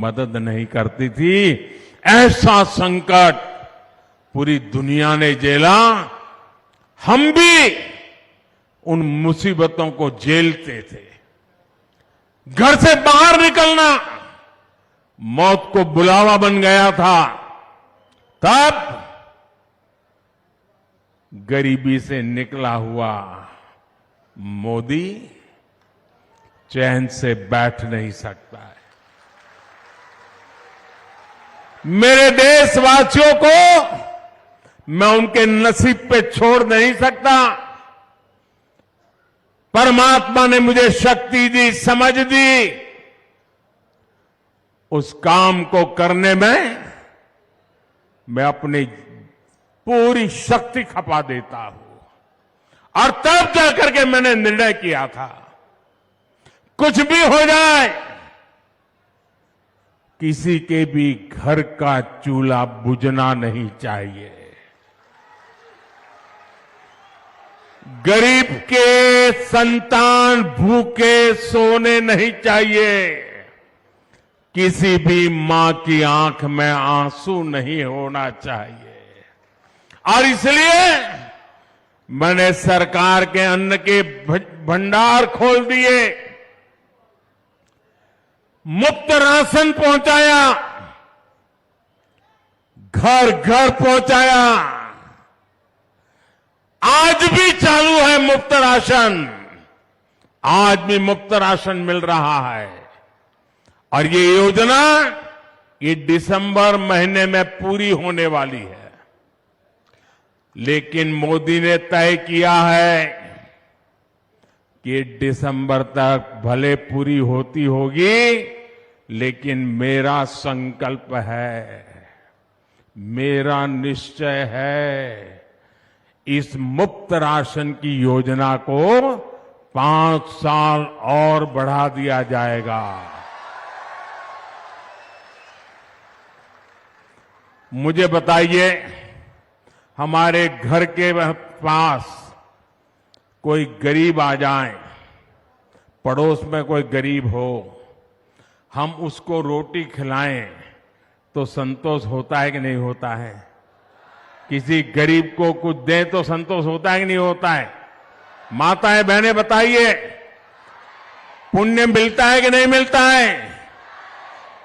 मदद नहीं करती थी। ऐसा संकट पूरी दुनिया ने झेला, हम भी उन मुसीबतों को झेलते थे। घर से बाहर निकलना मौत को बुलावा बन गया था। तब गरीबी से निकला हुआ मोदी चैन से बैठ नहीं सकता है। मेरे देशवासियों को मैं उनके नसीब पे छोड़ नहीं सकता। परमात्मा ने मुझे शक्ति दी, समझ दी, उस काम को करने में मैं अपनी पूरी शक्ति खपा देता हूं। और तब जाकर के मैंने निर्णय किया था, कुछ भी हो जाए, किसी के भी घर का चूल्हा बुझना नहीं चाहिए। गरीब के संतान भूखे सोने नहीं चाहिए। किसी भी मां की आंख में आंसू नहीं होना चाहिए। और इसलिए मैंने सरकार के अन्न के भंडार खोल दिए, मुफ्त राशन पहुंचाया, घर घर पहुंचाया। आज भी चालू है मुफ्त राशन, आज भी मुफ्त राशन मिल रहा है। और ये योजना ये दिसंबर महीने में पूरी होने वाली है। लेकिन मोदी ने तय किया है कि दिसंबर तक भले पूरी होती होगी, लेकिन मेरा संकल्प है, मेरा निश्चय है, इस मुफ्त राशन की योजना को 5 साल और बढ़ा दिया जाएगा। मुझे बताइए, हमारे घर के पास कोई गरीब आ जाए, पड़ोस में कोई गरीब हो, हम उसको रोटी खिलाएं तो संतोष होता है कि नहीं होता है? किसी गरीब को कुछ दें तो संतोष होता है कि नहीं होता है? माताएं बहनें बताइए, पुण्य मिलता है कि नहीं मिलता है?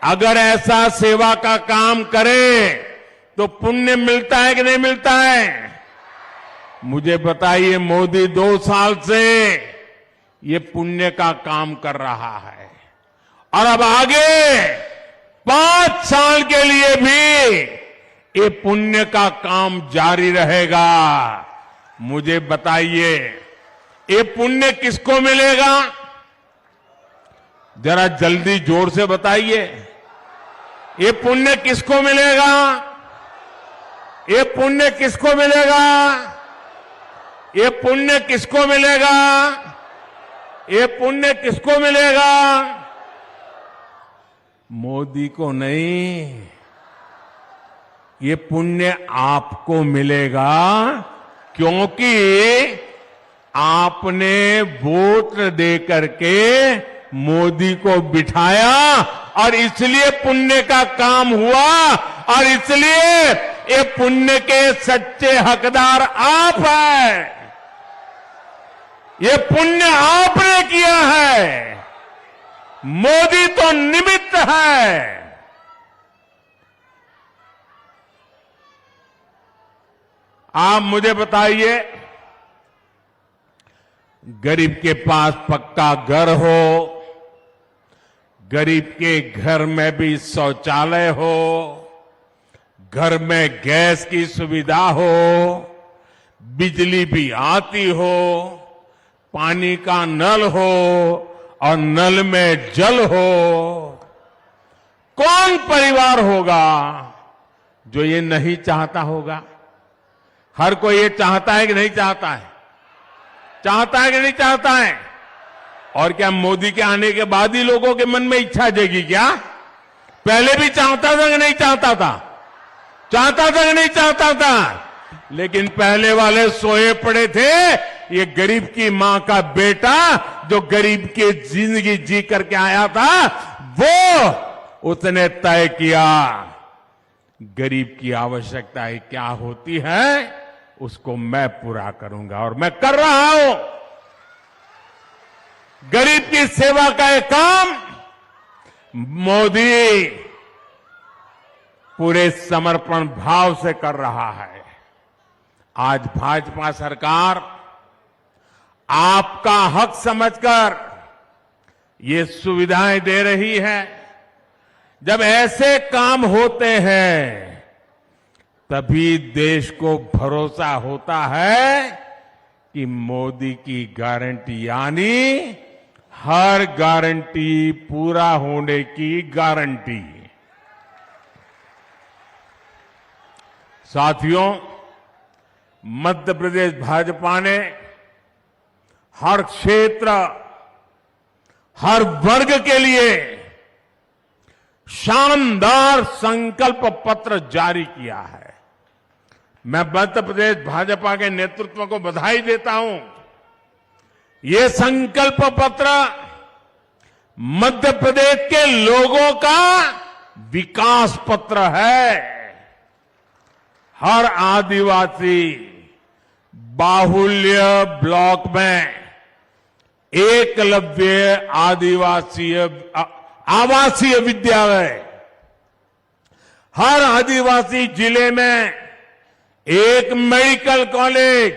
अगर ऐसा सेवा का काम करें तो पुण्य मिलता है कि नहीं मिलता है? मुझे बताइए, मोदी 2 साल से ये पुण्य का काम कर रहा है और अब आगे 5 साल के लिए भी ये पुण्य का काम जारी रहेगा। मुझे बताइए, ये पुण्य किसको मिलेगा? जरा जल्दी जोर से बताइए, ये पुण्य किसको मिलेगा? ये पुण्य किसको मिलेगा? ये पुण्य किसको मिलेगा? ये पुण्य किसको मिलेगा? मोदी को नहीं, ये पुण्य आपको मिलेगा, क्योंकि आपने वोट दे करके मोदी को बिठाया और इसलिए पुण्य का काम हुआ। और इसलिए ये पुण्य के सच्चे हकदार आप हैं। ये पुण्य आपने किया है, मोदी तो निमित्त है। आप मुझे बताइए, गरीब के पास पक्का घर हो, गरीब के घर में भी शौचालय हो, घर में गैस की सुविधा हो, बिजली भी आती हो, पानी का नल हो और नल में जल हो, कौन परिवार होगा जो ये नहीं चाहता होगा? हर कोई ये चाहता है कि नहीं चाहता है? चाहता है कि नहीं चाहता है? और क्या मोदी के आने के बाद ही लोगों के मन में इच्छा जगी क्या? पहले भी चाहता था कि नहीं चाहता था? चाहता था कि नहीं चाहता था? लेकिन पहले वाले सोए पड़े थे। ये गरीब की मां का बेटा जो गरीब की जिंदगी जी करके आया था, वो उसने तय किया गरीब की आवश्यकताएं क्या होती है उसको मैं पूरा करूंगा और मैं कर रहा हूं। गरीब की सेवा का ये काम मोदी पूरे समर्पण भाव से कर रहा है। आज भाजपा सरकार आपका हक समझकर ये सुविधाएं दे रही है। जब ऐसे काम होते हैं तभी देश को भरोसा होता है कि मोदी की गारंटी यानी हर गारंटी पूरा होने की गारंटी। साथियों, मध्य प्रदेश भाजपा ने हर क्षेत्र, हर वर्ग के लिए शानदार संकल्प पत्र जारी किया है। मैं मध्य प्रदेश भाजपा के नेतृत्व को बधाई देता हूं। ये संकल्प पत्र मध्य प्रदेश के लोगों का विकास पत्र है। हर आदिवासी बाहुल्य ब्लॉक में एकलव्य आवासीय विद्यालय, हर आदिवासी जिले में एक मेडिकल कॉलेज,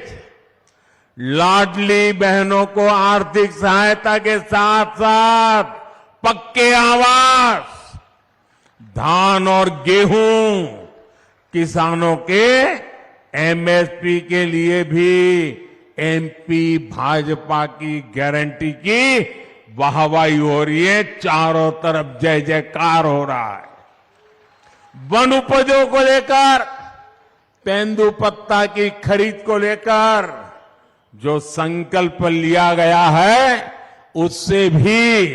लाडली बहनों को आर्थिक सहायता के साथ साथ पक्के आवास, धान और गेहूं, किसानों के एमएसपी के लिए भी एमपी भाजपा की गारंटी की वाहवाही हो रही है। चारों तरफ जय जयकार हो रहा है। वन उपजों को लेकर, तेंदुपत्ता की खरीद को लेकर जो संकल्प लिया गया है उससे भी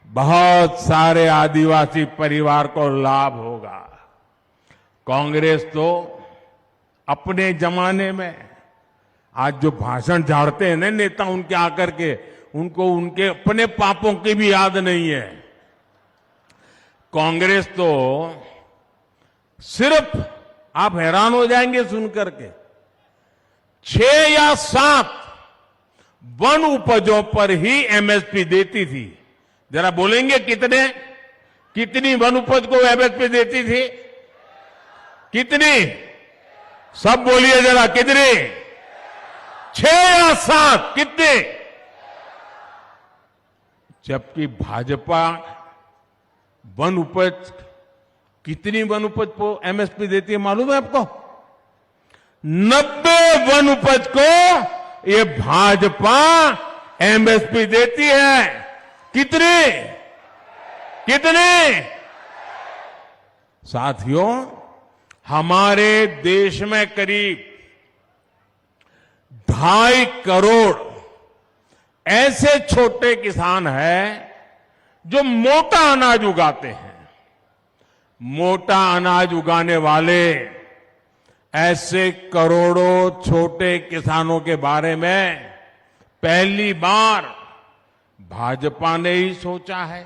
बहुत सारे आदिवासी परिवार को लाभ होगा। कांग्रेस तो अपने जमाने में आज जो भाषण झाड़ते हैं ना नेता उनके आकर के, उनको उनके अपने पापों की भी याद नहीं है। कांग्रेस तो सिर्फ, आप हैरान हो जाएंगे सुनकर के, 6 या 7 वन उपजों पर ही एमएसपी देती थी। जरा बोलेंगे कितनी वन उपज को एमएसपी देती थी? कितनी? सब बोलिए जरा, कितनी? 6 या 7? कितने? जबकि भाजपा वन उपज, कितनी वन उपज को एमएसपी देती है मालूम है आपको? 90 वन उपज को ये भाजपा एमएसपी देती है। कितने? साथियों, हमारे देश में करीब 2.5 करोड़ ऐसे छोटे किसान हैं जो मोटा अनाज उगाते हैं। मोटा अनाज उगाने वाले ऐसे करोड़ों छोटे किसानों के बारे में पहली बार भाजपा ने ही सोचा है।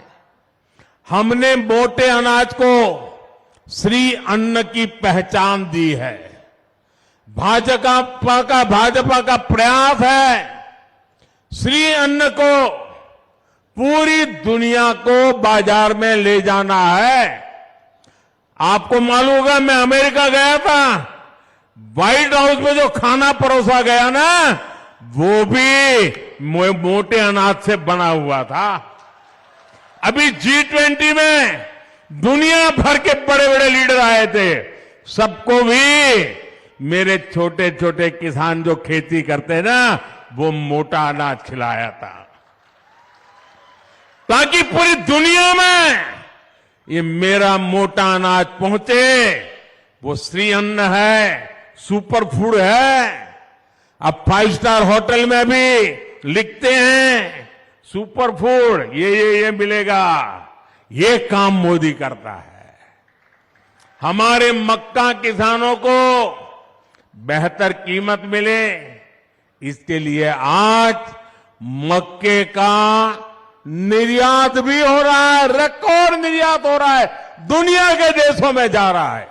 हमने मोटे अनाज को श्री अन्न की पहचान दी है। भाजपा का प्रयास है श्री अन्न को पूरी दुनिया को बाजार में ले जाना है। आपको मालूम होगा, मैं अमेरिका गया था, व्हाइट हाउस में जो खाना परोसा गया ना, वो भी मोटे अनाज से बना हुआ था। अभी G20 में दुनिया भर के बड़े बड़े लीडर आए थे, सबको भी मेरे छोटे छोटे किसान जो खेती करते हैं ना, वो मोटा अनाज खिलाया था, ताकि पूरी दुनिया में ये मेरा मोटा अनाज पहुंचे। वो श्री अन्न है, सुपर फूड है। अब 5 स्टार होटल में भी लिखते हैं सुपर फूड, ये मिलेगा। ये काम मोदी करता है। हमारे मक्का किसानों को बेहतर कीमत मिले, इसके लिए आज मक्के का निर्यात भी हो रहा है, रिकॉर्ड निर्यात हो रहा है, दुनिया के देशों में जा रहा है।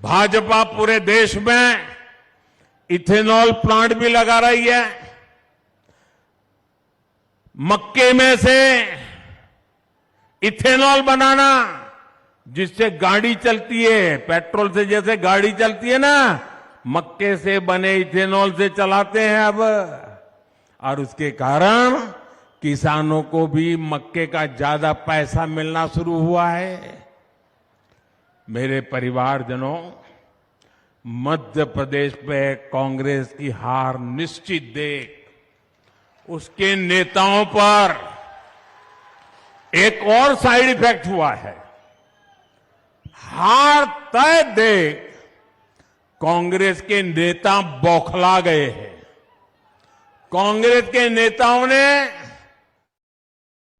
भाजपा पूरे देश में इथेनॉल प्लांट भी लगा रही है। मक्के में से इथेनॉल बनाना, जिससे गाड़ी चलती है, पेट्रोल से जैसे गाड़ी चलती है ना, मक्के से बने इथेनॉल से चलाते हैं अब। और उसके कारण किसानों को भी मक्के का ज्यादा पैसा मिलना शुरू हुआ है। मेरे परिवारजनों, मध्य प्रदेश में कांग्रेस की हार निश्चित देख उसके नेताओं पर एक और साइड इफेक्ट हुआ है। हार तय देख कांग्रेस के नेता बौखला गए हैं। कांग्रेस के नेताओं ने